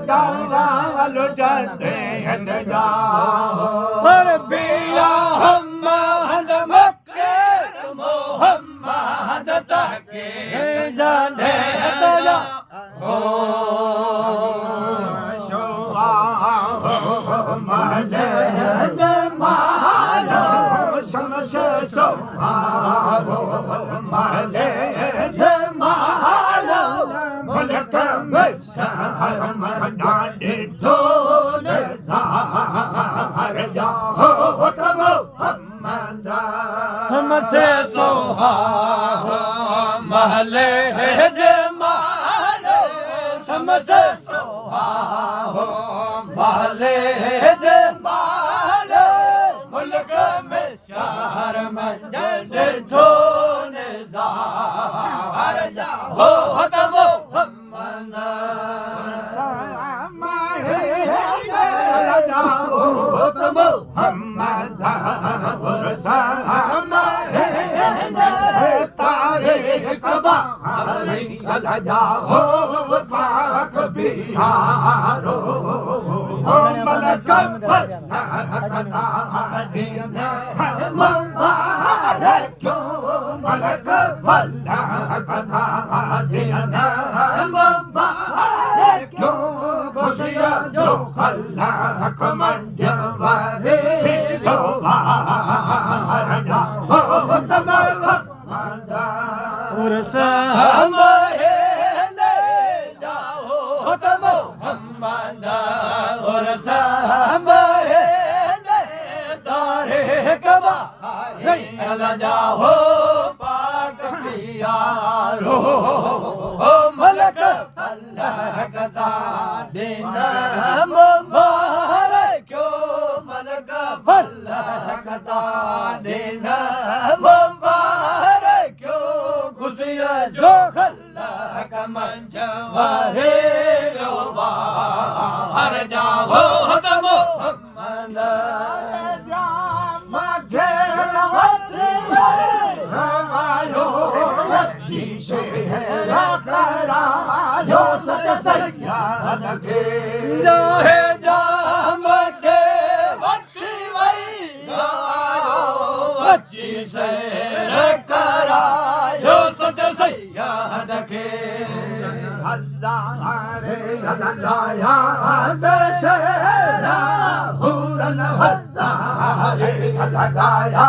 जाल जंदे पर बिया हमद मक्के मोहम्मद तके जाने तया हो शोआ मले जमालो शमस शोआ मले जमालो मलक में शहर मदाने ढोल ज़ाहर जा हो तब मोहम्मद हमसे सोहा महले जमालो समसे सोहा महले जमालो मुल्क में शहर मदाने ढोल ज़ाहर जा हो तब मोहम्मद तारीख बाहरी जाओ पाक बिहारो मलक क्यों मलक क्यों खुशियाँ जो खल्लाक मंजवारे लो जाओ तब मोहम्मद और तारीख बाहरी जाओ पाक बिहारो मलक अल्लाह का दिन मुबारक क्यों मलक अल्लाह का दिन मुबारक क्यों खुशियाँ जो अल्लाह का मंजवारे लो बाहर जाओ तब मोहम्मद जो सच सैयाद के जाहे जाम के वक्ती वही आयो वच्ची से करायो सच सैयाद के हज़ारे हज़ाया दशहरा हुरन हज़ारे हज़ाया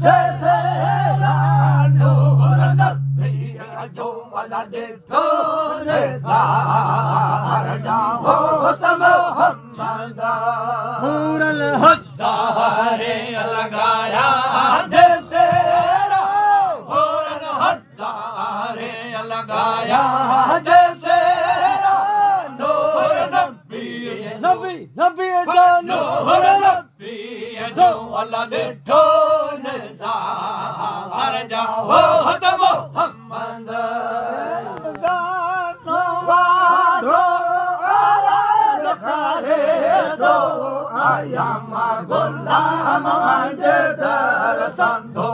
दशहरा नूर नबी जो वाला देखो रे ज़ाहर जाओ तब मोहम्मद हुरन हज़ारे लगाया दशहरा हुरन हज़ारे लगाया दशहरा नूर नबी नबी नबी नूर नबी जो वाला देखो रे ज़ाहर जाओ तब मोहम्मद गुलाम दर संधो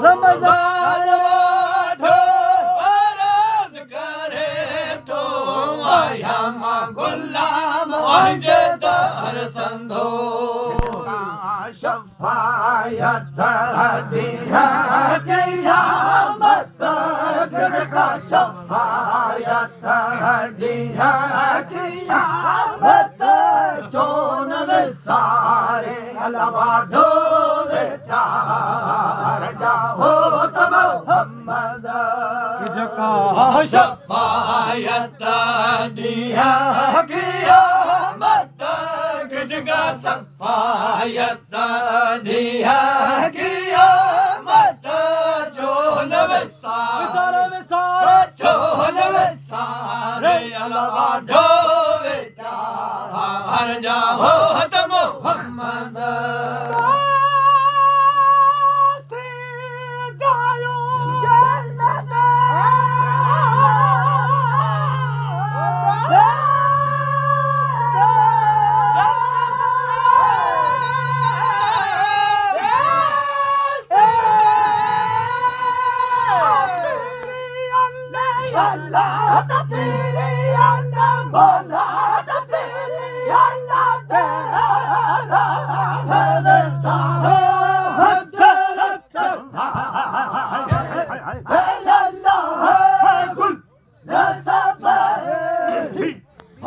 रमजान वाढो करे तो आया गुलाम दर संधो शफायत दिया क़यामत का शफायत दिया क़यामत चोन सारे अलवा ढोले चार जाओ तब मोहम्मद का शफायत दिया क़यामत का शफायत दिया क़यामत चोन सारे चोन सारे अलवा ढोले चार जाओ तब मोहम्मद Allah,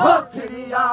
हो खिड़िया